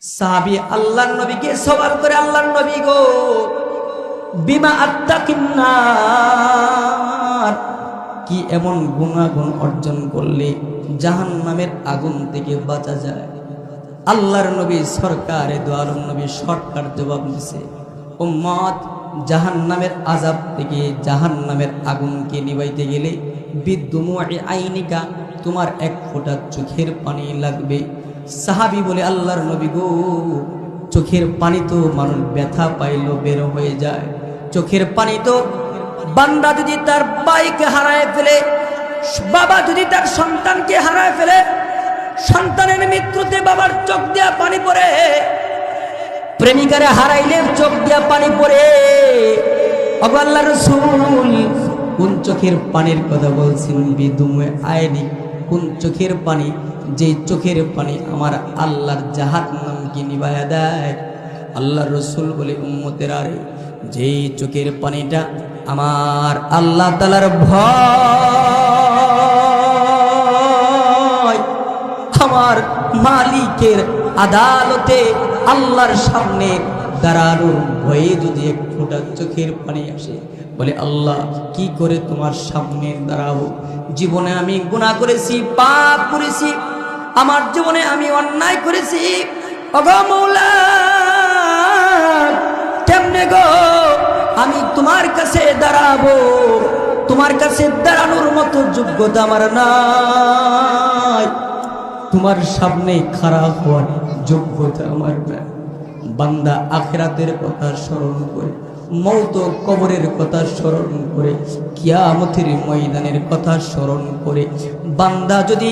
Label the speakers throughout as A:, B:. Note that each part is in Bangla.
A: সাহাবী আল্লাহর নবীকে সওয়াল করে, আল্লাহর নবী গো, বিমা আত্তাকিন্নার, কি এমন গুনাহগুণ অর্জন করলে জাহান্নামের আগুন থেকে বাঁচা যায়? আল্লাহর নবী সরকারে দো আলম নবী শর্টকাট জবাব দিছে, উম্মত, জাহান্নামের আযাব থেকে জাহান্নামের আগুনকে নিভাইতে গেলে বিদুমুই আইনিকা, তোমার এক ফোঁটা চোখের পানি লাগবে। সাহাবী বলে, আল্লাহর নবী গো, চোখের পানি তো মানুষ ব্যথা পাইলো বের হয়ে যায়, চোখের পানি তো বান্দা যদি তার ভাইকে হারায় ফেলে, বাবা যদি তার সন্তানকে হারায় ফেলে, সন্তানের মৃত্যুতে বাবার চোখ দিয়া পানি পড়ে, প্রেমিকারে হারাইলে চোখ দিয়া পানি পড়ে। ওগো আল্লাহর রাসূল, কোন চোখের পানির কথা বলছেন? বিদুমে আয়নি, কোন চোখের পানি? যে চোখের পানি আমার আল্লাহর জাহান্নামকে নিভায়া দেয়। আল্লাহর রাসূল বলে, উম্মতের আরে, যেই চোখের পানিটা আমার আল্লাহ তাআলার ভয়, আমার মালিকের আদালতে আল্লাহর সামনে দাঁড়ানোর ভয়ে যদি এক ফোঁটা চোখের পানি আসে, বলে আল্লাহ কি করে তোমার সামনে দাঁড়াবো? জীবনে আমি গুনাহ করেছি, পাপ করেছি, আমার জীবনে আমি অন্যায় করেছি, ওগো মাওলা, কেমনে গো আমি তোমার কাছে দাঁড়াবো? তোমার কাছে দাঁড়ানোর মতো যোগ্যতা আমার নাই, তোমার সামনে খারাপ হওয়ার যোগ্যতা আমার নাই। বান্দা আখিরাতের কথা স্মরণ করে, মওত কবরের কথা স্মরণ করে, কিয়ামতের ময়দানের কথা স্মরণ করে, বান্দা যদি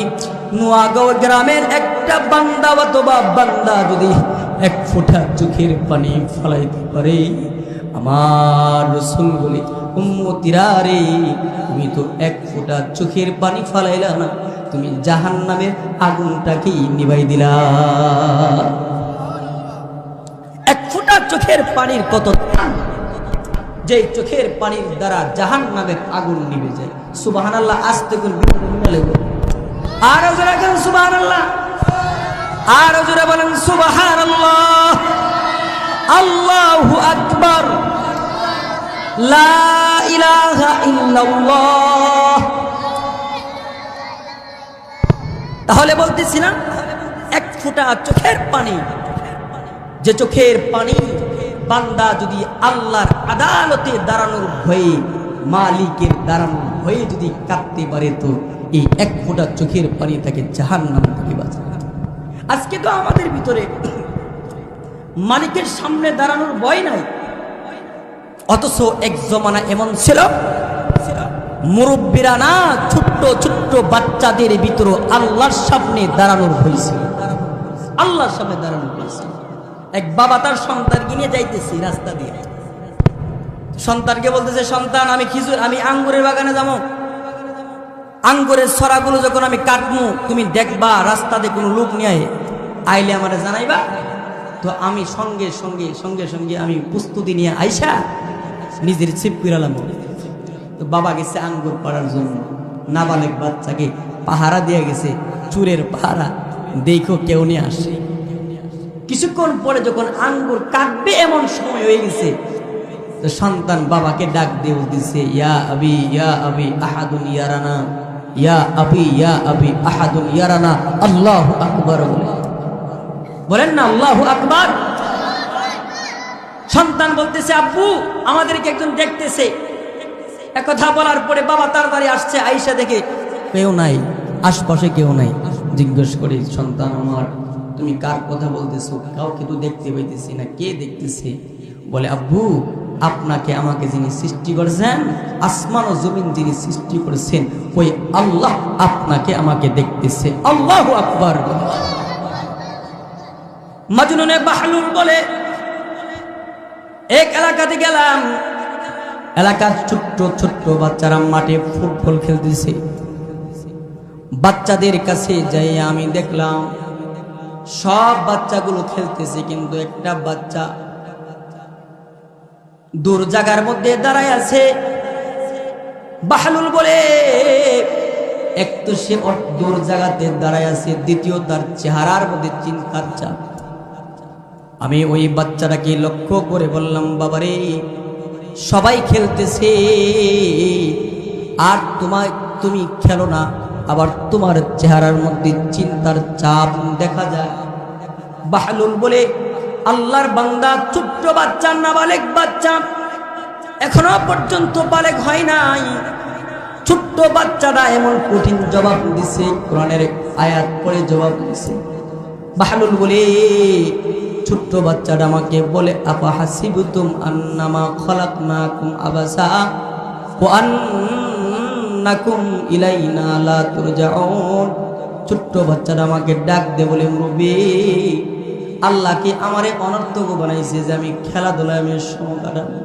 A: নোয়াগাঁও গ্রামের একটা বান্দা অথবা বান্দা যদি এক ফোঁটা চোখের পানি ফলাইতে পারে, আমার রাসূল বলে, উম্মতিরা রে, তুমি তো এক ফোঁটা চোখের পানি ফলাইলা না, তুমি জাহান্নামের আগুনটাকেই নিভাই দিলা। এক ফোঁটা চোখের পানির কত দাম, যে চোখের পানির দ্বারা জাহান্নামের আগুন নিভে যায়। সুবহানাল্লাহ, আস্তে করে বলে, আর জোরে বলেন সুবহানাল্লাহ, আর জোরে বলেন সুবহানাল্লাহ, আল্লাহু আকবার, লা ইলাহা ইল্লাল্লাহ। তাহলে বলতেছি না, এক ফোঁটা চোখের পানি, যে চোখের পানি বান্দা যদি আল্লাহর আদালতে দাঁড়ানোর ভয়ে, মালিকের দাঁড়ানোর ভয়ে যদি কাঁদতে পারে, তো এই এক ফোঁটা চোখের পানি তাকে জাহান্নাম থেকে বাঁচায়। আজকে তো আমাদের ভিতরে মালিকের সামনে দাঁড়ানোর ভয় নাই, অথচ এক জমানা এমন ছিল, মুরব্বীরা না, ছোট্ট ছোট্ট বাচ্চাদের ভিতরে আল্লাহর সামনে দাঁড়ানোর ভয় ছিল, আল্লাহর সামনে দাঁড়ানোর ভয় ছিল। এক বাবা তার সন্তানকে নিয়ে যাইতেছি রাস্তা দিয়ে, সন্তানকে বলতেছে, সন্তান আমি আঙ্গুরের বাগানে যাবো, আঙ্গুরের ছড়াগুলো যখন আমি কাটবো, তুমি দেখবা রাস্তাতে কোনো লোক নিয়ে আইলে আমার জানাইবা। তো আমি সঙ্গে সঙ্গে সঙ্গে সঙ্গে আমি প্রস্তুতি নিয়ে আইসা নিজের ছিপ ফিরালাম। তো বাবা গেছে আঙ্গুর পাড়ার জন্য, নাবালেক বাচ্চাকে পাহারা দিয়ে গেছে, চুরের পাহারা, দেখো কেউ নিয়ে আসে। কিছুক্ষণ পরে যখন আঙ্গুর কাটবে এমন সময় হয়ে গেছে, তো সন্তান বাবাকে ডাক দিয়ে বলতেছে, ইয়া আবি ইয়া আবি আহাদুন ইয়ারানা, ইয়া আবি ইয়া আবি আহাদুন ইয়ারানা, আল্লাহু আকবার। বলেন না আল্লাহু আকবার। সন্তান বলতেছে, আব্বু আমাদেরকে একজন দেখতেছে। একথা বলার পরে বাবা তাড়াতাড়ি আসছে, আয়েশা দেখে কেউ নাই, আশপাশে কেউ নাই। জিজ্ঞেস করে, সন্তান আমার, তুমি কার কথা বলতেছো? কাউকে তো দেখতে পাইতেছি না, কে দেখতেছে? বলে, আব্বু আপনাকে আমাকে যিনি সৃষ্টি করেছেন, আসমান ও জমিন যিনি সৃষ্টি করেছেন, ওই আল্লাহ আপনাকে আমাকে দেখতেছে। আল্লাহু আকবার। মাজনুনে বাহলুল বলে, এক এলাকাতে গেলাম, এলাকার ছোট্ট ছোট্ট বাচ্চারা মাঠে ফুটবল খেলতেছে। বাচ্চাদের কাছে যাই আমি দেখলাম সব বাচ্চাগুলো খেলতেছে, কিন্তু একটা বাচ্চা দূর জায়গার মধ্যে দাঁড়ায় আছে। বাহলুল বলে, এক তো সে দূর জায়গাতে দাঁড়ায় আছে, দ্বিতীয় তার চেহারার মধ্যে চিন্তার চাপ। আমি ওই বাচ্চাটাকে লক্ষ্য করে বললাম, বাবারে সবাই খেলতেছে আর তুমি খেলো না, আবার তোমার চেহারার মধ্যে চিন্তার চাপ দেখা যায়। বাহলুল বলে, আল্লাহর বান্দা, ছোট্ট বাচ্চা, নাবালেগ বাচ্চা, এখনো পর্যন্ত বালেগ হয় নাই, ছোট্ট বাচ্চাটা এমন কঠিন জবাব দিছে, কোরআনের আয়াত পড়ে জবাব দিছে। বাহলুল বলে, ছোট্ট বাচ্চাটা আমাকে বলে, আপা হাসিবতুম আন্নামা খলাকনাকুম আবাসা ওয়া আন্নাকুম ইলাইনা লা তুরজাউন। ছোট্ট বাচ্চাটা আমাকে ডাক দে বলে, মুরব্বি, আল্লাহ কি আমারে অনর্থক বানাইছে যে আমি খেলাধুলায় আমি সময় কাটাবো?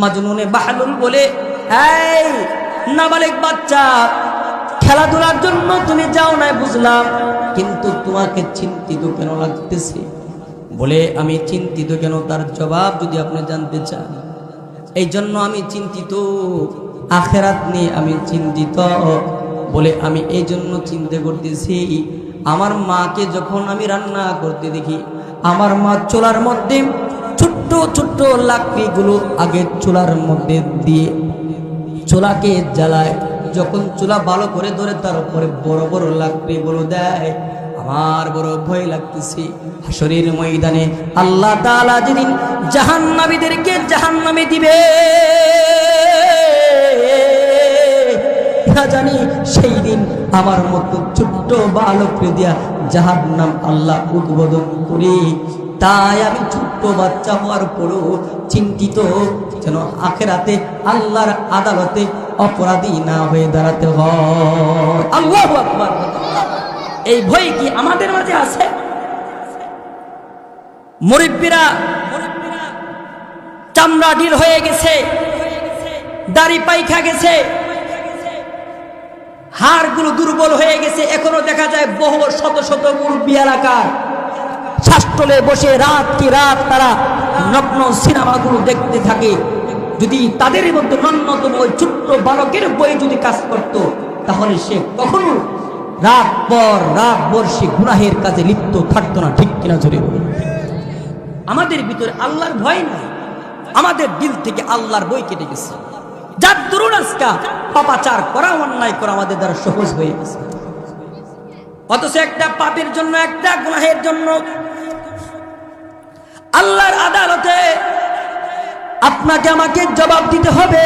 A: মাজনুনে বাহলুল বলে, এই নাবালেগ বাচ্চা, খেলাধুলার জন্য তুমি যাও নাই বুঝলাম, কিন্তু তোমাকে চিন্তিত কেন লাগতেছে? বলে, আমি চিন্তিত কেন তার জবাব যদি আপনি জানতে চান, এই জন্য আমি চিন্তিত, আখেরাত নিয়ে আমি চিন্তিত। বলে, আমি এই জন্য চিন্তা করতেছি, আমার মাকে যখন আমি রান্না করতে দেখি, আমার মা চুলার মধ্যে ছোট্ট ছোট্ট লাকড়িগুলো আগে চুলার মধ্যে দিয়ে চুলাকে জ্বালায়, যখন চুলা ভালো করে ধরে তার উপরে বড় বড় লাকড়িগুলো দেয়, আমার বড় ভয় লাগতেছে। হাসরের ময়দানে আল্লাহ তাআলা যেদিন জাহান্নামীদেরকে জাহান্নামে দিবে, না জানি সেই দিন আমার মতো ছোট্ট বালককে দিয়া জাহান্নাম আল্লাহ উদ্বোধন করে। তাই আমি ছোট্ট বাচ্চা হওয়ার পরও চিন্তিত, যেন আখেরাতে আল্লাহর আদালতে অপরাধী না হয়ে দাঁড়াতে হয়। আল্লাহু আকবার। এই ভয় কি আমাদের মাঝে আছে? মুরিব্বিরা চামড়া ঢিল হয়ে গেছে, দাড়ি পাইখা গেছে, হাড়গুলো দুর্বল হয়ে গেছে, এখনো দেখা যায় বহু শত শত মুরব্বি এলাকার শাস্ত্রলে বসে রাত কি রাত তারা নগ্ন সিনেমাগুলো দেখতে থাকে। যদি তাদের মধ্যে ন্যূনতম ওই ছোট্ট বালকের বই যদি কাজ করত, তাহলে সে কখনো রাত পর সে গুনাহের কাজে লিপ্ত থাকতো না। ঠিক কিনা জোরে বলুন? আমাদের ভিতরে আল্লাহর ভয় নাই, আমাদের দিল থেকে আল্লাহর বই কেটে গেছে, যার দরুন আজকা পাপাচার করা, অন্যায় করা আমাদের দ্বারা সহজ হয়ে গেছে। অথচ একটা পাপের জন্য, একটা গুনাহের জন্য আল্লাহর আদালতে আপনাকে আমাকে জবাব দিতে হবে।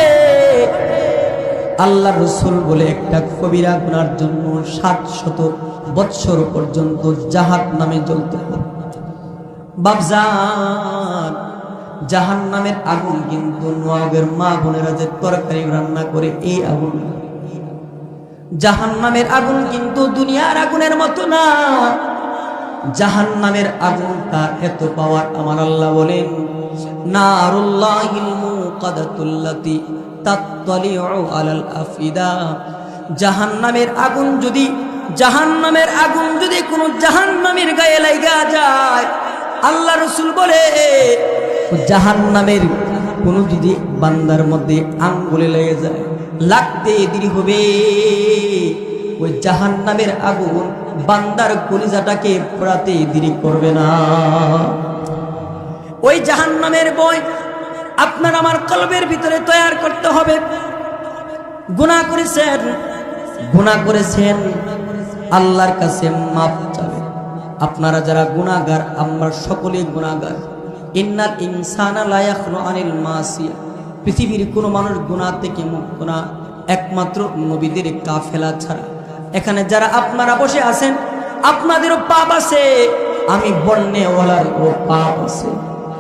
A: আল্লাহ রাসূল বলে, একটা কবিরা গুনার জন্য 700 বৎসর পর্যন্ত জাহান্নামে জ্বলতে হবে। বাপজান, জাহান্নামের আগুন কিন্তু নোয়াবের মা বোনেরা যে তরকারি রান্না করে, এই আগুন। জাহান্নামের আগুন কিন্তু দুনিয়ার আগুনের মতো না। জাহান্নামের আগুনটা এত পাওয়ার, আমার আল্লাহ বলেন, নারুল্লাহিল মুকাদাতুল্লাতি তাত্তালিউ আলাল আফিদা। জাহান্নামের আগুন যদি কোনো জাহান্নামের গায়ে লাগা যায়, আল্লাহ রাসূল বলে, জাহান্নামের কোনো যদি বান্দার মধ্যে আঙ্গুলে লেগে যায়, লাগতে দেরি হবে, ওই জাহান্নামের আগুন বান্দার কলিজাটাকে পোড়াতে দেরি করবে না। ওই জাহান্নামের বই আপনার আমার কলবের ভিতরে তৈরি করতে হবে। গুনাহ করেছেন, আল্লাহর কাছে মাপ চাবে। আপনারা যারা গুনাহগার, আমরা সকলেই গুনাহগার। ইন্নাল ইনসানা লা ইয়াখলু আনিল মাসিয়া। পৃথিবীর কোনো মানুষ গুনাহ থেকে মুক্ত না, একমাত্র নবীদের কাফেলা ছাড়া। এখানে যারা আপনারা বসে আছেন, আপনাদেরও পাপ আছে, আমি বন্যওয়ালারও পাপ আছে।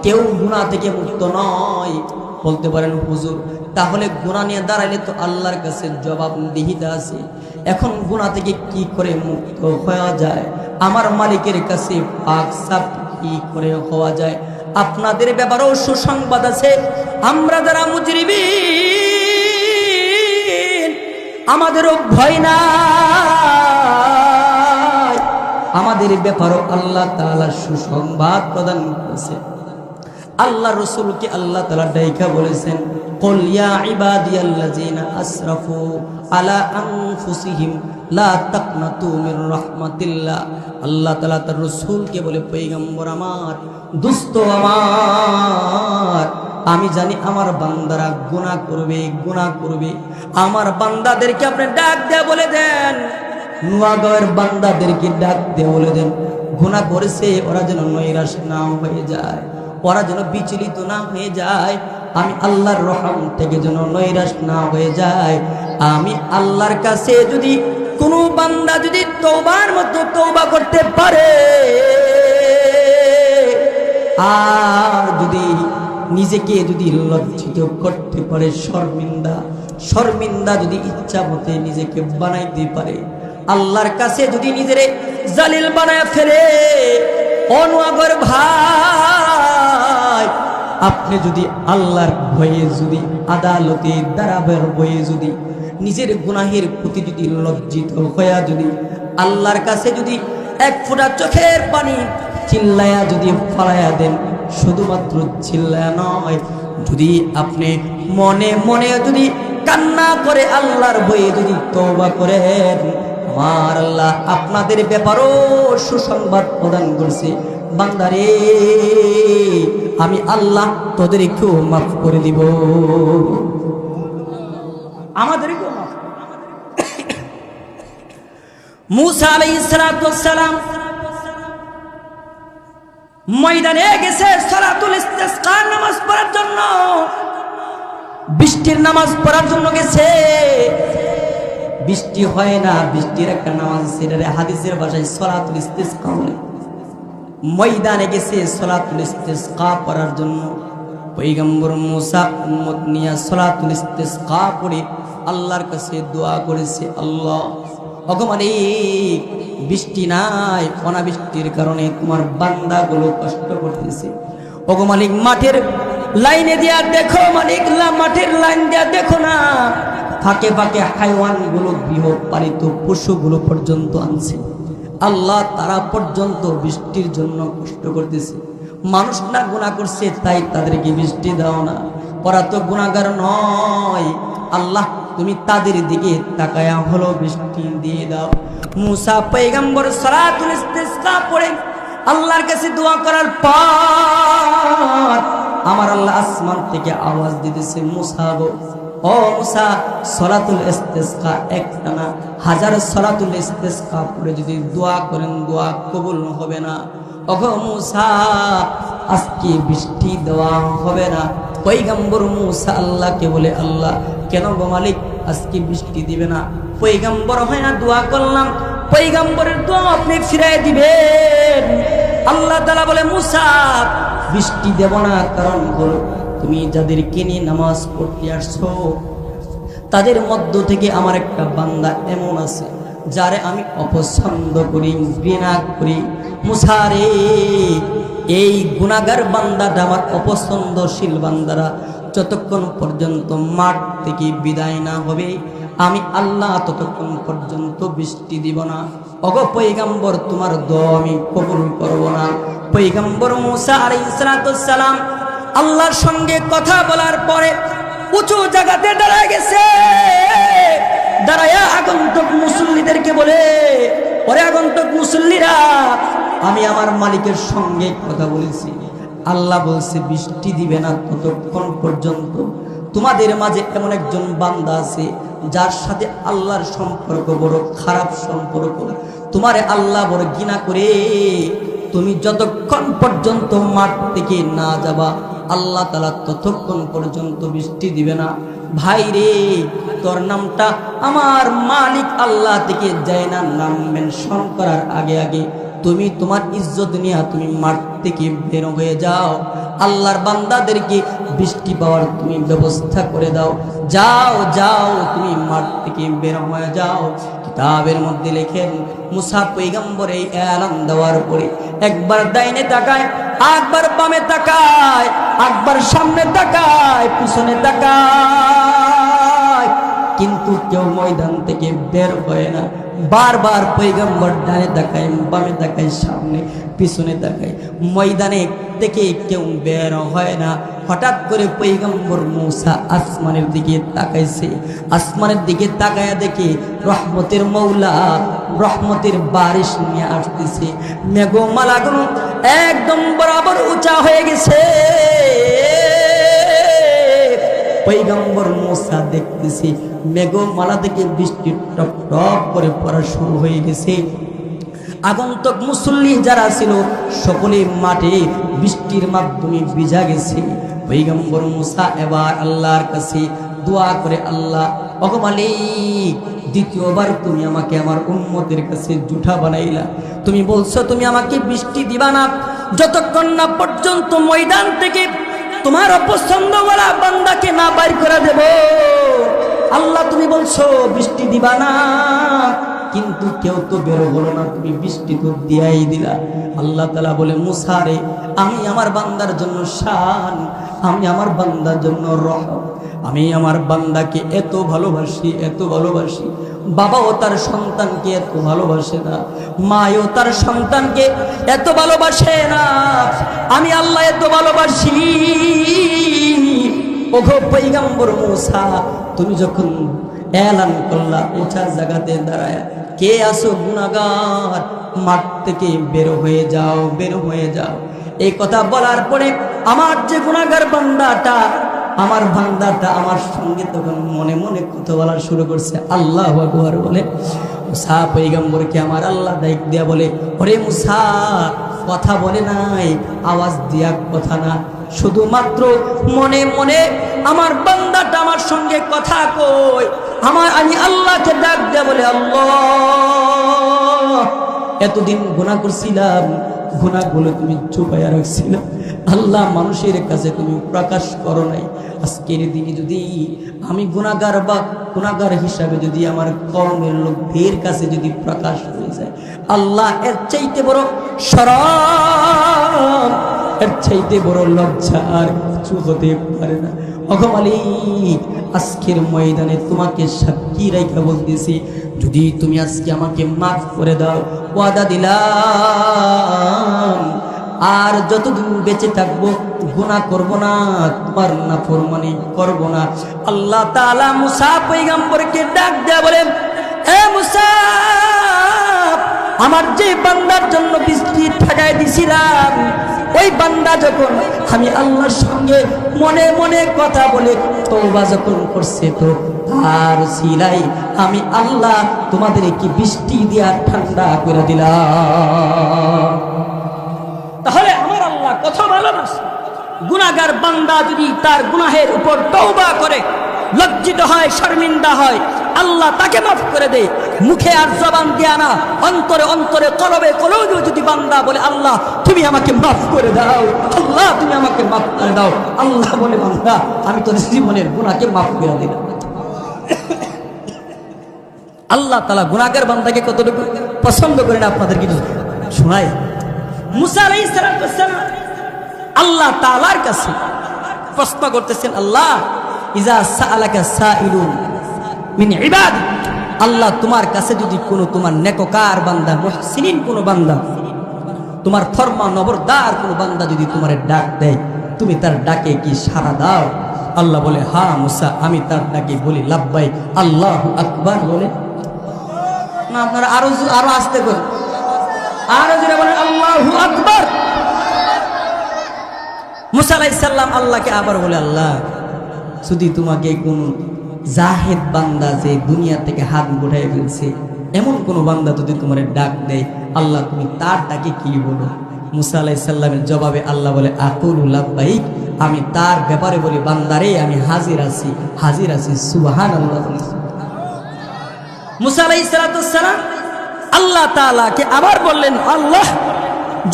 A: কেউ গুনাহ থেকে মুক্ত নয়। বলতে পারেন, হুজুর, তাহলে গুনাহ নিয়ে দাঁড়াইলে তো আল্লাহর কাছে জবাবদিহিতা আছে। এখন গুনাহ থেকে কি করে মুক্ত হওয়া যায়? আমার মালিকের কাছে পাক সাফ কি করে হওয়া যায়? আপনাদের ব্যাপারেও সুসংবাদ আছে। আমরা যারা মুজরিমিন, আমাদেরও ভয় নাই, আমাদের ব্যাপারেও আল্লাহ তাআলা সুসংবাদ প্রদান করেছে। আল্লাহ রাসূলকে আল্লাহ তাআলা ডাইকা বলেছেন, কুল ইয়া ইবাদিয়াল্লাযিনা আসরাফু আলা আনফুসিহিম লা তাকনাতু মির রাহমাতিল্লাহ। আল্লাহ তাআলা তার রাসূলকে বলে, পয়গম্বর আমার, দোস্ত আমার, আমি জানি আমার বান্দারা গুনাহ করবে। আমার বান্দাদেরকে আপনি ডাক দিয়ে বলে দেন, নুয়াগয়ের বান্দাদেরকে ডাক দিয়ে বলে দেন, গুনাহ করেছে ওরা যেন নৈরাশ না হয়ে যায়, ওরা যেন বিচলিত না হয়ে যায়, আমি আল্লাহর রহম থেকে যেন নৈরাশ না হয়ে যায়। আমি আল্লাহর কাছে যদি কোনো বান্দা যদি তওবার মতো তওবা করতে পারে, আর যদি নিজেকে যদি লজ্জিত করতে পারে, শর্মিন্দা যদি ইচ্ছা মতে নিজেকে বানাইতে পারে, আল্লাহর কাছে যদি নিজেরে জালিল বানায় ফেলে, অনুয়াগর ভাই, আপনি যদি আল্লাহর ভয়ে যদি আদালতে দাঁড়াবার ভয়ে যদি নিজের গুনাহের প্রতি যদি লজ্জিত হইয়া যদি আল্লাহর কাছে যদি এক ফোঁটা চোখের পানি চিল্লায়া যদি ফলাইয়া দেন, শুধুমাত্র চিল্লায়া নয়, যদি আপনি মনে মনে যদি কান্না করে আল্লাহর ভয়ে যদি তওবা করেন, আমার আল্লাহ আপনাদের ব্যাপারও সুসংবাদ প্রদান করছে, বান্দারে আমি আল্লাহ তোদেরকেও মাফ করে দিব, আমাদেরকেও মাফ। মুসা আলাইহিস সালাম ময়দানে গেছে সালাতুল ইস্তিসকা নামাজ পড়ার জন্য, বৃষ্টির নামাজ পড়ার জন্য গেছে। বৃষ্টি হয় না, বৃষ্টির একটা নামাজ, সেটা হাদিসের ভাষায় সালাতুল ইস্তিসকা বলে। ময়দানে গেছে সালাতুল ইস্তিসকা পড়ার জন্য। পয়গম্বর মুসা উম্মত নিয়ে সালাতুল ইস্তিসকা পড়ে আল্লাহর কাছে দোয়া করেছে, আল্লাহ অগমালিক, বৃষ্টি নাই, অনাবৃষ্টির কারণে তোমার বান্দাগুলো কষ্ট করতেছে। অগমালিক, মাঠের লাইনে দিয়া দেখো মালিক, মাঠের লাইন দিয়া দেখো না, ফাঁকে ফাঁকে হাইওয়ানগুলো, গৃহপালিত পশুগুলো পর্যন্ত আনছে। আল্লাহ, তারা পর্যন্ত বৃষ্টির জন্য কষ্ট করতেছে। মানুষ না গুনাহ করছে তাই তাদেরকে বৃষ্টি দাও না, ওরা তো গুনাহগার নয়। আল্লাহ, তুমি তাদের দিকে তাকায়া হলো বৃষ্টি দিয়ে দাও। মুসা পয়গম্বর সালাতুল ইস্তিসকা পড়ে আল্লাহর কাছে দোয়া করার পর আমার আল্লাহ আসমান থেকে আওয়াজ দিতেছে, মুসা গো, ও মুসা, সালাতুল ইস্তিসকা একটানা 1000 সালাতুল ইস্তিসকা পড়ে যদি দোয়া করেন, দোয়া কবুল হবে না। ওগো মুসা, আজকে বৃষ্টি দেওয়া হবে না। পয়গম্বর মুসা আল্লাহকে বলে, আল্লাহ কেন গো মালিক আজকে বৃষ্টি দিবে না? পয়গম্বর হয় না দোয়া করলাম, পয়গম্বরের দোয়া আপনি ফিরাই দিবেন। আল্লাহ তাআলা বলে, মুসা বৃষ্টি দেব না, কারণ হলো তুমি যাদেরকে নিয়ে নামাজ পড়তে আসছো তাদের মধ্য থেকে আমার একটা বান্দা এমন আছে যারে আমি অপছন্দ করি, ঘৃণা করি। মুসা রে, এই গুনাহগার বান্দাটা, আমার অপছন্দশীল বান্দারা যতক্ষণ পর্যন্ত মাঠ থেকে বিদায় না হবে, আমি আল্লাহ ততক্ষণ পর্যন্ত বৃষ্টি দিব না। ওগো পয়গম্বর, তোমার দোয়া আমি কবুল করব না। পয়গম্বর মুসা আলাইহিস সালাম আল্লাহর সঙ্গে কথা বলার পরে উঁচু জায়গাতে দাঁড়ায় গেছে। দাঁড়ায়া আগন্তুক মুসল্লিদেরকে বলে, ওরে আগন্তুক মুসল্লিরা, আমি আমার মালিকের সঙ্গে কথা বলেছি। আল্লাহ বলছে বৃষ্টি দিবে না ততক্ষণ পর্যন্ত তোমাদের মাঝে এমন একজন বান্দা আছে যার সাথে আল্লাহর সম্পর্ক বড় খারাপ সম্পর্ক, তোমারে আল্লাহ বড় ঘৃণা করে। তুমি যতক্ষণ পর্যন্ত মাঠ থেকে না যাবা, আল্লাহ তাআলা ততক্ষণ পর্যন্ত বৃষ্টি দিবে না। ভাই রে, তোর নামটা আমার মালিক আল্লাহ থেকে যায় না, নাম মেনশন করার আগে আগে তুমি তোমার ইজ্জত নিয়ে তুমি মাঠ থেকে বের হয়ে যাও। আল্লাহর বান্দাদেরকে বৃষ্টি পাওয়ার তুমি ব্যবস্থা করে দাও। যাও যাও, তুমি মাঠ থেকে বের হয়ে যাও। কিতাবের মধ্যে লেখেন, মুসা পয়গম্বর এই এলান দেওয়ার পরে একবার ডাইনে তাকায়, একবার বামে তাকায়, একবার সামনে তাকায়, পিছনে তাকায়, কিন্তু কেউ ময়দান থেকে বের হয় না। বারবার পয়গম্বর ডানে তাকায়, বামে তাকায়, সামনে পিছনে তাকায়। ময়দানে থেকে কেউ বের হয় না। হঠাৎ করে পয়গম্বর মূসা আসমানের দিকে তাকাইছে। আসমানের দিকে তাকায়া দেখে রহমতের মৌলা রহমতের বারিশ নিয়ে আসতেছে। মেঘমালাগুলো একদম বরাবর উঁচা হয়ে গেছে। পয়গম্বর মূসা দেখতেছে মেঘমালা থেকে বৃষ্টি টপ টপ করে পড়া শুরু হয়ে গেছে। আগন্তুক মুসল্লি যারা ছিল সকলে মাঠে বৃষ্টির মাধ্যমে ভিজা গেছে। পয়গম্বর মূসা এবার আল্লাহর কাছে দোয়া করে, আল্লাহ ওগো মালিক, দ্বিতীয়বার তুমি আমাকে আমার উম্মতের কাছে জুঠা বানাইলা। তুমি বলছো তুমি আমাকে বৃষ্টি দিবা না যতক্ষণ না পর্যন্ত ময়দান থেকে তোমার অপছন্দ বলা বান্দাকে না বাইর করে দেব। আল্লাহ তুমি বলছো বৃষ্টি দিবা না, কিন্তু কেউ তো বের হলো না, তুমি বৃষ্টি তো দিয়াই দিলা। আল্লাহ তাআলা বলে, মূসা রে, আমি আমার বান্দার জন্য শান, আমি আমার বান্দার জন্য রহম, আমি আমার বান্দাকে এত ভালোবাসি, এত ভালোবাসি। বাবাও তার সন্তানকে এত ভালোবাসে না, মাও তার সন্তানকে এত ভালোবাসে না, আমি আল্লাহ এত ভালোবাসি। ওগো পয়গম্বর মূসা, তুমি যখন এলান করলা উঁচা জায়গাতে দাঁড়ায়, কে আসো গুনাহগার, মাঠ থেকে বের হয়ে যাও, বের হয়ে যাও। এই কথা বলার পরে আমার যে গুনাহগার বান্দাটা, আমার বান্দাটা আমার সঙ্গে তখন মনে মনে কথা বলা শুরু করছে, আল্লাহু আকবার বলে। মূসা পয়গম্বরকে আমার আল্লাহ দায়িত্ব দিয়া বলে, ওরে মূসা, কথা বলে নাই, আওয়াজ দিয়া কথা না, শুধুমাত্র মনে মনে আমার বান্দাটা আমার সঙ্গে কথা কই। আমি আল্লাহকে ডাক দেয়া বলে, আল্লাহ, এতদিন গুনাহ করছিলাম, গুনাহগুলো তুমি চুপাইয়া রাখছিলাম, আল্লাহ মানুষের কাছে তুমি প্রকাশ করো নাই। আজকের দিনে যদি আমি গুনাহগার বা গুনাহগার হিসাবে যদি আমার কওমের লোকদের কাছে যদি প্রকাশ হয়ে যায়, আল্লাহ এর চাইতে বড় শরম, এর চাইতে বড় লজ্জা আর কিছু হতে পারে না। ওগো মালিক, আজকের ময়দানে তোমাকে সাক্ষী রেখে বলতেছি, যদি তুমি আজকে আমাকে মাফ করে দাও, ওয়াদা দিলাম আর যতদিন বেঁচে থাকবো গুনাহ করব না, তোমার নাফরমানি করব না। আল্লাহ তাআলা মূসা পয়গম্বরকে ডাক দেয়া বলেন, এ মূসা, আমার যে বান্দার জন্য বৃষ্টি ঠেকাই দিছিলাম, ওই বান্দা যখন আমি আল্লাহর সঙ্গে মনে মনে কথা বলে তওবা যখন করছে, তো আর সিলাই আমি আল্লাহ তোমাদের কি বৃষ্টি দিয়া ঠান্ডা করে দিলাম। তাহলে আমার আল্লাহ কত ভালোবাসে। গুনাহগার বান্দা যদি তার গুনাহের উপর তওবা করে, লজ্জিত হয়, শর্মিন্দা হয়, আল্লাহ তাকে মাফ করে দেয়। মুখে আর জবান দেয়া না, অন্তরে অন্তরে, কলবে কলবে যদি বান্দা বলে, আল্লাহ তুমি আমাকে মাফ করে দাও, আল্লাহ তুমি আমাকে মাফ করে দাও, আল্লাহ বলে, বান্দা আমি তোর জীবনের গুনাহকে মাফ করে দিলাম। আল্লাহ তাআলা গুনাহগার বান্দাকে কতটুকু পছন্দ করেন আপনাদের কিছু শোনাই। মূসা আলাইহিস সালাম আল্লাহ তাআলার কাছে প্রশ্ন করতেছেন, আল্লাহ, ইজা সাআলাকা সাইলুন মিন ইবাদি, আল্লাহ তোমার কাছে যদি কোনো তোমার নেককার বান্দা, মুহসিনিন কোনো বান্দা, তোমার ফরমা নবরদার কোনো বান্দা যদি তোমার ডাক দেয়, তুমি তার ডাকে কি সাড়া দাও? আল্লাহ বলে, হ্যাঁ মূসা, আমি তার ডাকে বলি লাব্বাইক, আল্লাহু আকবার বলে না, আপনারা আরো আস্তে করে আরো জোরে বলেন আল্লাহু আকবার। মূসা আলাইহিস সালাম আল্লাহকে আবার বলে, আল্লাহ, যদি তোমাকে কোন জাহেদ বান্দা যে দুনিয়া থেকে হাত উঠাই ফেলছে, এমন কোন বান্দা যদি তোমার ডাক দেয়, আল্লাহ তুমি তার ডাকে কি বলো? মূসা আলাইহিস সালামের জবাবে আল্লাহ বলে, আকুলু লাব্বাইক, আমি তার ব্যাপারে বলি, বান্দারে আমি হাজির আছি, হাজির আছি, সুবহানাল্লাহ। মূসা আলাইহিস সালাম আল্লাহ তাআলাকে আবার বললেন, আল্লাহ,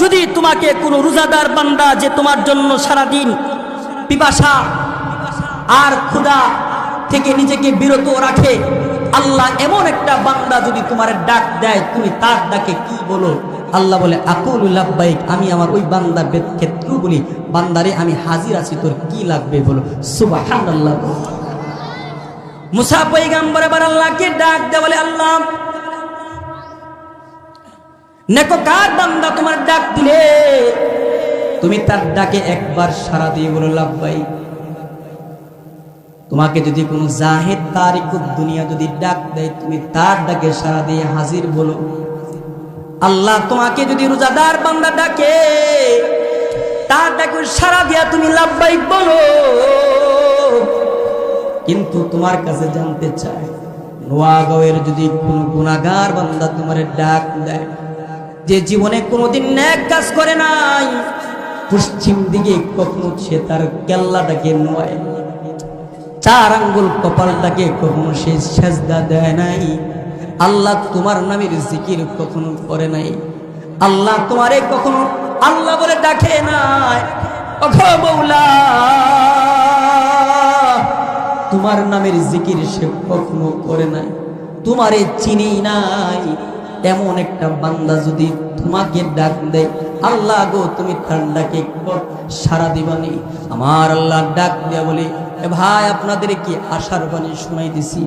A: যদি তোমাকে কোনো রোজাদার বান্দা যে তোমার জন্য সারাদিন পিপাসা আর ক্ষুধা থেকে নিজেকে বিরত রাখে, আল্লাহ এমন একটা বান্দা যদি তোমার ডাক দেয়, তুমি তার ডাকে কি বলো? আল্লাহ বলে, আকুলু লাব্বাইক, আমি আমার ওই বান্দার ক্ষেত্রে বলি, বান্দারে আমি হাজির আছি, তোর কি লাগবে বলো, সুবহানাল্লাহ। মূসা পয়গম্বর এবার আল্লাহকে ডাক দেয়, বলে, আল্লাহ, নেককার বান্দা তোমার ডাক দিলে তুমি তার ডাকে একবার সাড়া দিয়ে বলো লাব্বাইক। তোমাকে যদি কোনো জাহেদ তারিকুদ দুনিয়া যদি ডাক দেয়, তুমি তার ডাকে সাড়া দিয়ে হাজির বলো। আল্লাহ তোমাকে যদি রোজাদার বান্দা ডাকে, তার ডাকে সাড়া দিয়া তুমি লাব্বাইক বলো। কিন্তু তোমার কাছে জানতে চাই, নোয়াগাঁওয়ের যদি কোনো গুনাহগার বান্দা তোমার ডাক দেয়, যে জীবনে কোনোদিন নেক কাজ করে নাই, পশ্চিম দিকে কখনো সে তার কেল্লাটাকে নোয়ায়, 4 আঙ্গুল কপালটাকে কখনো সে সেজদা দেয় নাই, আল্লাহ তোমার নামের জিকির কখনো করে নাই, আল্লাহ তোমারে কখনো আল্লাহ বলে ডাকে নাই, ওগো মওলা তোমার নামের জিকির সে কখনো করে নাই, তোমারে চিনি নাই, এমন একটা বান্দা যদি তোমাকে ডাক দেয়, আল্লাহ গো তুমি তার ডাকে সাড়া দিবানি। আমার আল্লাহ ডাক দিয়া বলে, এ ভাই আপনাদের কি আশার বাণী শোনাই দিছি,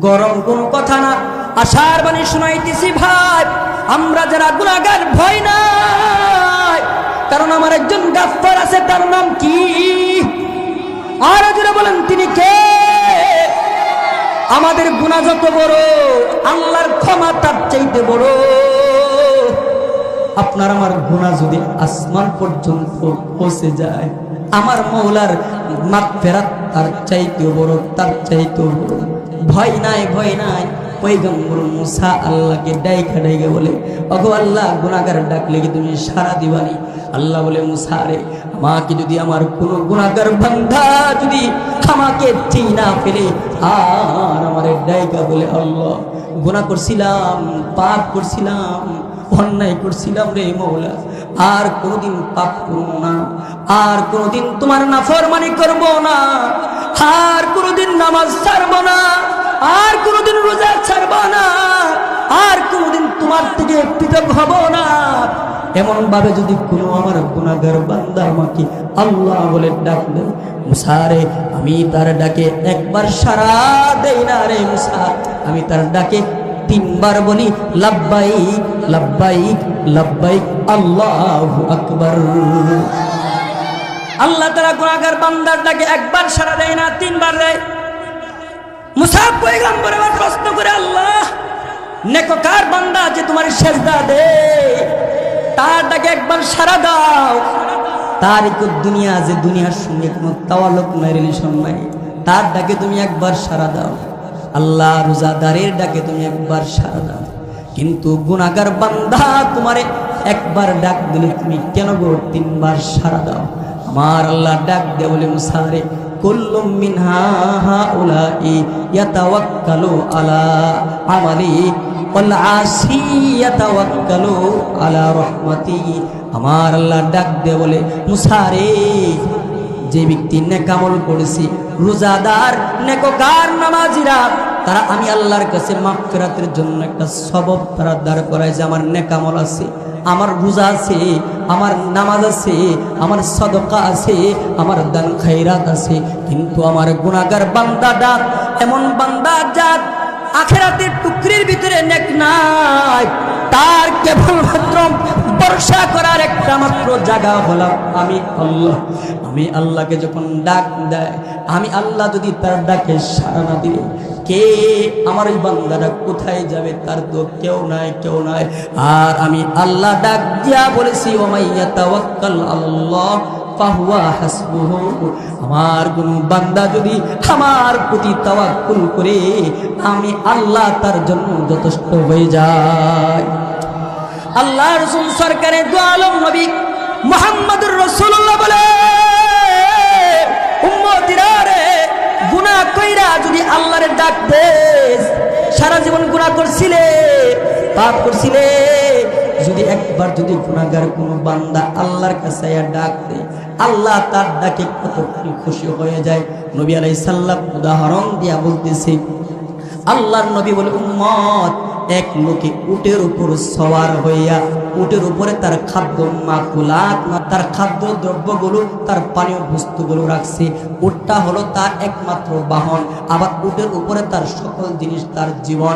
A: গরম কোনো কথা না, আশার বাণী শোনাই দিছি ভাই। আমরা যারা গুনাহগার ভয় নাই, কারণ আমার একজন গাফফার আছে, তার নাম কি? আর যারা বলেন তিনি কে? আমাদের গুনাহ যত বড়, আল্লাহর ক্ষমা তার চাইতে বড়। আপনার আমার গুনাহ যদি আসমান পর্যন্ত পৌঁছে যায়, আমার মওলার মাগফিরাত তার চাইতেও বড়, তার চাইতেও বড়। ভয় নাই, ভয় নাই। পয়গম্বর মুসা আল্লাহকে ডাইকা ডাইকা বলে, ওগো আল্লাহ গুনাহগার ডাকলে কি তুমি সাড়া দিবানি? আল্লাহ বলে, মুসা রে, আমাকে যদি আমার কোনো গুনাহগার বান্দা যদি আমাকে চিনা ফেলে আর আমার ডাইকা বলে, আল্লাহ গুনাহ করছিলাম, পাপ করছিলাম, অন্যায় করছিলাম রে মওলা, আর কোনদিন পাপ করব না, আর কোনদিন তোমার নাফরমানি করব না, আর কোনদিন নামাজ ছাড়ব না, আর কোনদিন রোজা ছাড়ব না, আর কোনদিন তোমার থেকে পৃথক হব না। এমন ভাবে যদি কোনো আমার গুনাহগার বান্দা আমাকে আল্লাহ বলে ডাকবে, মুসা রে আমি তার ডাকে একবার সাড়া দেই না রে মুসা, আমি তার ডাকে 3 বার বলি লাব্বাইক লাব্বাইক লাব্বাইক আল্লাহু আকবার। আল্লাহ তাআলা গুনাহগার বান্দার ডাকে একবার সাড়া দেয় না, 3 বার দেয়। মুসা পয়গম্বর আবার প্রশ্ন করে, আল্লাহ নেককার বান্দা যে তোমার সেজদা দেয়, তার ডাকে একবার সাড়া দাও। তারিকুদ দুনিয়া, যে দুনিয়ার সঙ্গে কোনো তাওয়াল্লুক নাই, রিলেশন নাই, তার ডাকে তুমি একবার সাড়া দাও। আল্লাহ রোজাদারের ডাকে তুমি একবার সাড়া দাও। কিন্তু গুনাহগার বান্দা তোমারে একবার ডাক দিলে তুমি কেন গো 3 বার সাড়া দাও? আমার আল্লাহ ডাক দিয়ে বলে, মুসা রে কুল্লুম মিনহা হাউলাই ইয়াতাওয়াক্কালু আলা আমালি ওয়াল আসি ইয়াতাওয়াক্কালু আলা রাহমাতি। আমার আল্লাহ ডাক দিয়ে বলে, মুসা রে, যে ব্যক্তি নেকামল করেছে, রোজাদার নেককার নামাজিরা, তারা আমি আল্লাহর কাছে মাগফিরাতের জন্য একটা সবব তারা দাঁড় করায়, যে আমার নেকামল আছে, আমার রোজা আছে, আমার নামাজ আছে, আমার সদকা আছে, আমার দান খায়রাত আছে। কিন্তু আমার গুনাহগার বান্দাটা এমন বান্দা যার আখিরাতের টুকরির ভিতরে নেক নাই, তার কেবলমাত্র বর্ষা করার একটা মাত্র জায়গা হলাম আমি আল্লাহ। আমি আল্লাহকে যখন ডাক দেয়, আমি আল্লাহ যদি তার ডাকে সাড়া না দিলে, কে আমার ওই বান্দাটা কোথায় যাবে? তার তো কেউ নাই, কেউ নাই। আর আমি আল্লাহ ডাক দিয়া বলেছি, ওমাইয়া তাওয়াক্কাল আল্লাহ ফাহুয়া হাসবুহু। আমার কোন বান্দা যদি আমার প্রতি তাওয়াক্কুল করে, আমি আল্লাহ তার জন্য যথেষ্ট হয়ে যায়। আল্লাহ রাসূল সরকারে দু আলম নবী মুহাম্মদুর রাসূলুল্লাহ বলে, উম্মতিরা রে, গুনাহ কইরা যদি আল্লাহরে ডাক দেস, সারা জীবন গুনাহ করছিলে, পাপ করছিলে, যদি একবার যদি গুনাহগার কোনো বান্দা আল্লাহর কাছে ডাক দেয়, আল্লাহ তার ডাকে কত খুশি হয়ে যায়। নবী আলাইহিস সালাম উদাহরণ দিয়া বলতেছে, আল্লাহর নবী বলে, উম্মত, এক লোকে উটের উপর সওয়ার হইয়া, উটের উপরে তার খাদ্য মাকুলাত, তার খাদ্য দ্রব্যগুলো, তার পানীয় বস্তুগুলো রাখছে। উটটা হলো তার একমাত্র বাহন, আবার উটের উপরে তার সকল জিনিস, তার জীবন।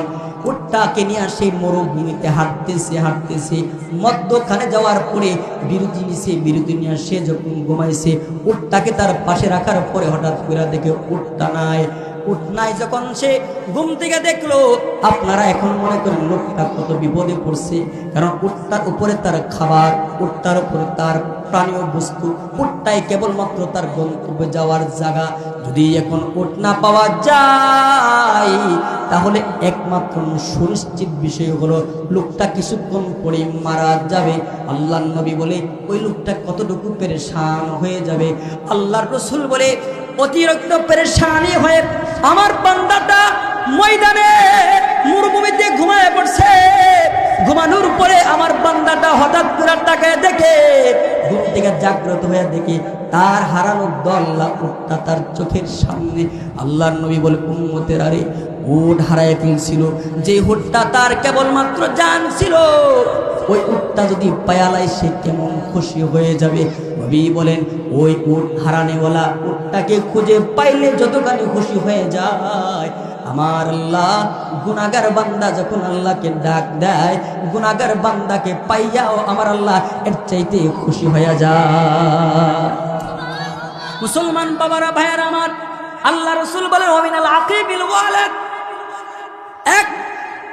A: উটটাকে নিয়ে সেই মরুভূমিতে হাঁটতেছে মধ্যখানে যাওয়ার পরে বিরতি নিয়ে সে যখন ঘুমাইছে উটটাকে তার পাশে রাখার পরে হঠাৎ করে দেখে উটটা নাই যখন সে ঘুম থেকে দেখলো, আপনারা এখন মনে করেন লোকটা কত বিপদে পড়ছে, কারণ উটটার উপরে তার খাবার, উটটার উপরে তার প্রাণীয় বস্তু, উটটাই কেবলমাত্র তার গন্তব্যে যাওয়ার জায়গা। যদি এখন উট না পাওয়া যায় তাহলে একমাত্র সুনিশ্চিত বিষয় হলো লোকটা কিছুক্ষণ পরে মারা যাবে। আল্লাহর নবী বলে ওই লোকটা কতটুকু পেরেশান হয়ে যাবে। আল্লাহর রাসূল বলে অতিরিক্ত পেরেশানি হয়ে আমার বান্দাটা ময়দানে মরুভূমিতে ঘুমায় পড়ছে। ঘুমানোর পরে আমার বান্দাটা হঠাৎ করে তাকায় দেখে, ঘুম থেকে জাগ্রত হয়ে দেখে তার হারানো দল্লা উটটা তার চোখের সামনে। আল্লাহর নবী বলে উম্মতের আরে উট হারায় ফেলছিল, যে উটটা তার কেবলমাত্র জান ছিল, ওই উটটা যদি পায়ালায় সে কেমন খুশি হয়ে যাবে। নবী বলেন ওই উট হারানেওয়ালা উটটাকে খুঁজে পাইলে যতখানি খুশি হয়ে যায়, আমার আল্লাহ গুনাহগার বান্দা যখন আল্লাহকে ডাক দেয়, গুনাহগার বান্দাকে পাইয়াও আমার আল্লাহ এর চাইতে খুশি হয়ে যায়। মুসলমান বাবারা ভাইয়ারা আমার, আল্লাহ রাসূল বলেন ওমিনাল আকিবিল ওয়ালাদ, এক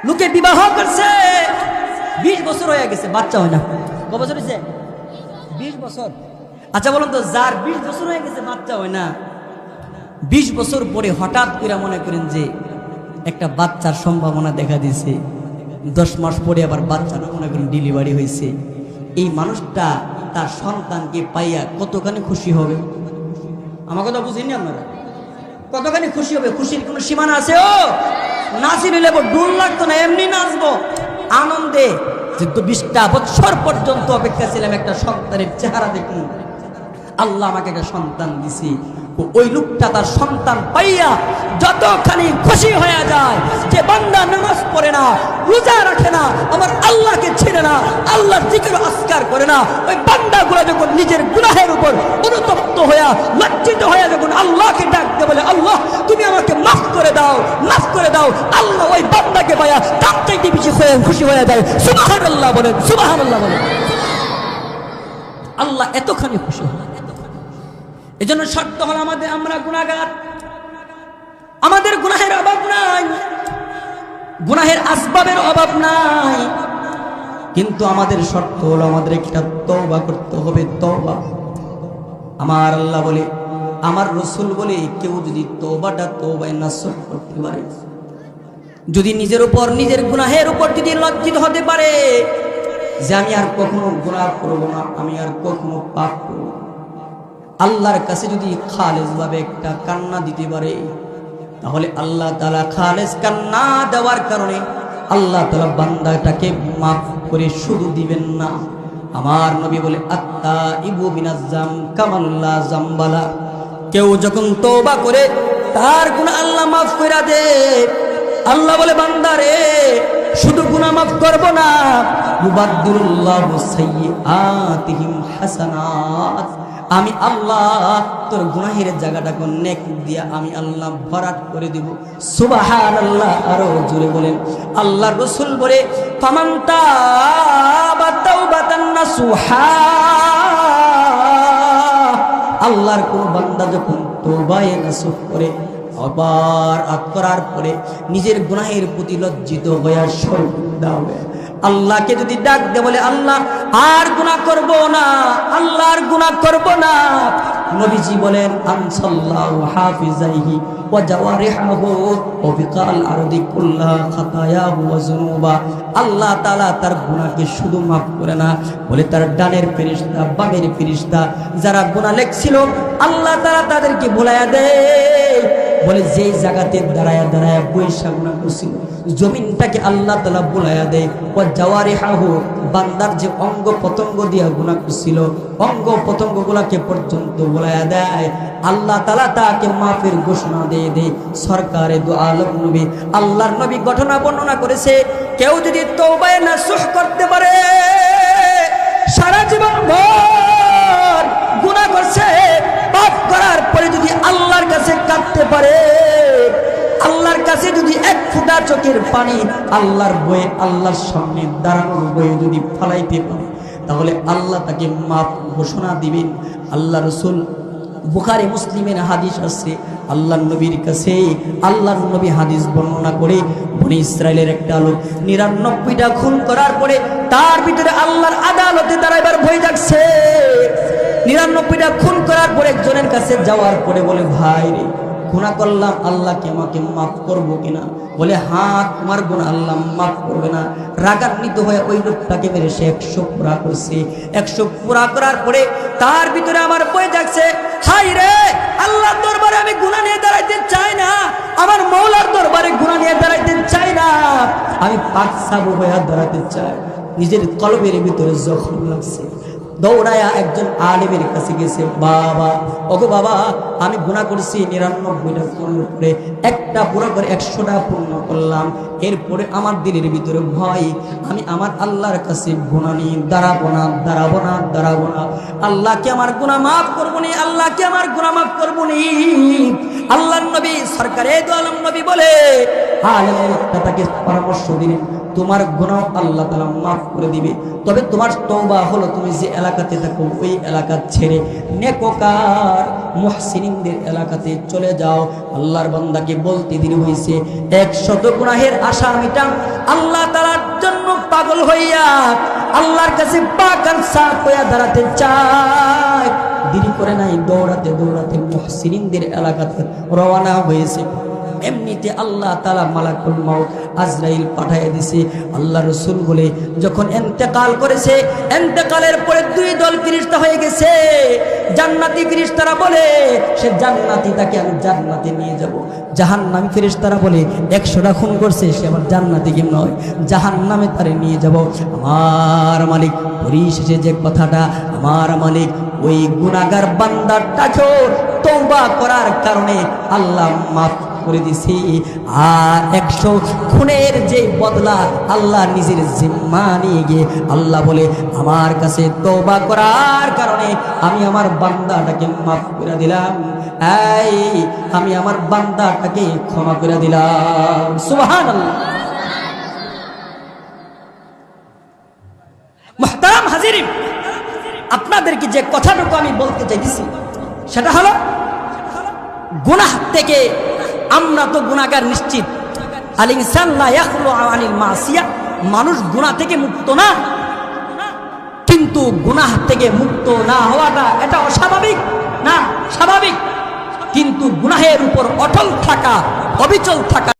A: লোকে বিবাহ করছে 20 বছর হয়ে গেছে, বাচ্চা হয় না। কত বছর হয়েছে? 20 বছর। আচ্ছা বলুন তো, যার 20 বছর হয়ে গেছে বাচ্চা হয় না, 20 বছর পরে হঠাৎ করে মনে করেন যে একটা বাচ্চার সম্ভাবনা দেখা দিয়েছে, 10 মাস পরে আবার বাচ্চাটা মনে করেন ডেলিভারি হয়েছে, এই মানুষটা তার সন্তানকে পাইয়া কতখানি খুশি হবে? আমার কথা বুঝিনি আপনারা? কতখানি খুশি হবে? খুশির কোনো সীমানা আছে? ও নাচি নিলে ডুল লাগতো না, এমনি নাচবো আনন্দে। কিন্তু 20টা বছর পর্যন্ত অপেক্ষা ছিলাম একটা সন্তানের চেহারা দেখুন, আল্লাহ আমাকে একটা সন্তান দিছি। ওই লোকটা তার সন্তান পাইয়া যতখানি খুশি হয়ে যায়, যে বান্দা নামাজ পড়ে না, রোজা রাখে না, আমার আল্লাহকে ছেড়ে না, আল্লাহর জিকির আজকার করে না, ওই বান্দাগুলো যখন নিজের গুনাহের উপর অনুতপ্ত হয়ে লজ্জিত হয়ে যখন আল্লাহকে ডাকতে বলে, আল্লাহ তুমি আমাকে মাফ করে দাও, মাফ করে দাও, আল্লাহ ওই বান্দাকে পাইয়া তার চাইতে বেশি খুশি হয়ে যায়। সুবহানাল্লাহ বলেন, সুবহানাল্লাহ বলেন। আল্লাহ এতখানি খুশি হয়। এজন্য শর্ত হল আমরা গুনাহগার, আমাদের গুনাহের অভাব নাই, গুনাহের আসবাবের অভাব নাই, কিন্তু আমাদের শর্ত হলো আমাদের একটা তওবা করতে হবে। তওবা আমার আল্লাহ বলে, আমার রাসূল বলে, কেউ যদি তওবায় নাসুহ করতে পারে, যদি নিজের উপর নিজের গুনাহের উপর যদি লজ্জিত হতে পারে যে আমি আর কখনো গুনাহ করব না, আমি আর কখনো পাপ করব না, আল্লাহর কাছে যদি খালেস ভাবে একটা কান্না দিতে পারে, তাহলে আল্লাহ তাআলা খালেস কান্না দেওয়ার কারণে আল্লাহ তাআলা বান্দাটাকে মাফ করে শুধু দিবেন না। আমার নবী বলে আত্তাইবু মিনাজ যাম কামাল্লা জামবালা, কেউ যখন তওবা করে তার গুনাহ আল্লাহ মাফ করে দেয়। আল্লাহ বলে বান্দারে শুধু গুনাহ মাফ করব না, ইউবাদদিলুল্লাহু সাইয়্যাতিহিম হাসানাত, আমি আল্লাহ তোর গুনাহের জায়গাটাকে নেক দিয়া আমি আল্লাহ ভরাট করে দিব। সুবহানাল্লাহ। আরো জোরে বলেন। আল্লাহর রাসূল বলে ফামান তাবা তাওবাতান নাসুহা, আল্লাহর কোন বান্দা যখন তওবায়ে নাসুহ করে, আবার করার পরে নিজের গুনাহের প্রতি লজ্জিত হয়ে শর্মিন্দা হয়ে আল্লাহকে যদি ডাক দে বলে, আল্লাহ আর গুনাহ করব না, আল্লাহ আর গুনাহ করব না, নবীজি বলেন আনসাল্লাহু হাফিজাইহি ওয়া জাওয়ারিহু ওয়া বিকাল আরদি কুল্লাহা খাতায়াহু ওয়া যুনুবা, আল্লাহ তাআলা তার গুনাহকে শুধু মাফ করে না, বলে তার ডানের ফেরেশতা বামের ফেরেশতা যারা গুনাহ লেখছিল আল্লাহ তাআলা তাদেরকে ভুলাইয়া দেয়। বলে যেই জায়গাতে দাঁড়ায়া বৈশা গুনাহ করছিল জমিনটাকে আল্লাহ তাআলা ভুলাইয়া দেয়। ও জাওয়ারিহু, বান্দার যে অঙ্গ পতঙ্গ দিয়া গুনাহ করছিল অঙ্গ পতঙ্গগুলোকে পর্যন্ত ভুলাইয়া দেয়। আল্লাহ তাআলা তাকে মাফের ঘোষণা দিয়ে দেয়। সরকারে দু আলম নবী, আল্লাহর নবী ঘটনা বর্ণনা করেছে, কেউ যদি তওবায়ে নাসুহ করতে পারে, সারা জীবন ভর গুনাহ করছে, পাপ করার পরে যদি আল্লাহর কাছে কাঁদতে পারে, আল্লাহর কাছে যদি এক ফোঁটা দুইটা চোখের পানি আল্লাহর বয়ে আল্লাহর সামনে দাঁড়ানোর বয়ে যদি ফালাইতে পারে তাহলে আল্লাহ তাকে মাফ ঘোষণা দিবেন। আল্লাহ রসুল বুখারী মুসলিমের হাদিস আছে, আল্লাহর নবীর কাছে আল্লাহর নবী হাদিস বর্ণনা করে বনি ইসরায়েলের একটা লোক ৯৯টা খুন করার পরে তার ভিতরে আল্লাহর আদালতে দাঁড়াইবার ভয় জাগছে। ৯৯টা খুন করার পরে একজনের কাছে যাওয়ার পরে বলে, ভাই রে গুনাহ করলাম, আল্লাহ কি আমাকে মাফ করবো কিনা? বলে, হ্যাঁ তোমার গুনাহ আল্লাহ মাফ করবে না। রাগান্বিত হয়ে ওই লোকটাকে মেরে সে ১০০ পুরা করছে। ১০০ পুরা করার পরে তার ভিতরে আমার ভয় জাগছে, হাই রে আল্লাহর দরবারে আমি গুনাহ নিয়ে দাঁড়াইতে চাই না, আমার মওলার দরবারে গুনাহ নিয়ে দাঁড়াইতে চাই না, আমি পাক সাবু হয়ে দাঁড়াতে চাই। নিজের কলবের ভিতরে জখম লাগছে, দৌড়ায়া একজন আলেমের কাছে গেছে, বাবা ওগো বাবা আমি গুনাহ করছি ৯৯টা পূর্ণ করে, একটা পুরো করে ১০০টা পূর্ণ করলাম, এরপরে আমার দিলের ভিতরে ভয়, আমি আমার আল্লাহর কাছে গুনাহ নিয়ে দাঁড়াবো না। আল্লাহকে আমার গুনাহ মাফ করবো নি, আল্লাহকে আমার গুনাহ মাফ করবো নি। আল্লাহর নবী সরকারে দু আলম নবী বলে, আলেমের তাকে পরামর্শ দিলেন, তোমার গুনাহ আল্লাহ তাআলা মাফ করে দিবে, তবে তোমার তওবা হলো তুমি যে এলাকাতে থাকো ওই এলাকা ছেড়ে নেককার মুহসিনিনদের এলাকাতে চলে যাও। আল্লাহর বান্দাকে বলতে দেরি হয়েছে, ১০০ গুনাহের আসামিটা আল্লাহ তাআলার জন্য পাগল হইয়া আল্লাহর কাছে পাক আর সাফ হইয়া দাঁড়াতে চায়। দেরি করে নাই, দৌড়াতে দৌড়াতে মুহসিনিনদের এলাকাতে রওনা হয়েছে। এমনিতে আল্লাহ তাআলা মালাকুল মউত আজরাইল পাঠিয়ে দিয়েছে। আল্লাহ রাসূল বলে যখন ইন্তেকাল করেছে, ইন্তেকালের পরে দুই দল ফেরেশতা হয়ে গেছে। জান্নাতি ফেরেশতারা বলে সে জান্নাতি, তাকে আমি জান্নাতে নিয়ে যাব। জাহান্নামী ফেরেশতারা বলে ১০০টা খুন করছে, সে আমার জান্নাতে কি নয়, জাহান্নামে তারে নিয়ে যাব। আমার মালিক পরিশেষে যে কথাটা, আমার মালিক ওই গুনাহগার বান্দাটাকেও তওবা করার কারণে আল্লাহ মাফ করে দিছি। আর ১০০ খুনের যে বদলা আল্লাহ নিজের জিম্মা নিয়ে গিয়ে আল্লাহ বলে, আমার কাছে তওবা করার কারণে আমি আমার বান্দাটাকে মাফ করে দিলাম, আমি আমার বান্দাটাকে ক্ষমা করে দিলাম। সুবহানাল্লাহ। মুহতারাম হাজিরিন, আপনাদেরকে যে কথাটুকু আমি বলতে চাইছি সেটা হলো, গুনাহ থেকে আমরা তো গুনাহগার নিশ্চিত। আল ইনসান লা ইয়াখলু আনিল মাসিয়া, মানুষ গুনাহ থেকে মুক্ত না, কিন্তু গুনাহ থেকে মুক্ত না হওয়াটা এটা অস্বাভাবিক না, স্বাভাবিক। কিন্তু গুনাহের উপর অটল থাকা, অবিচল থাকা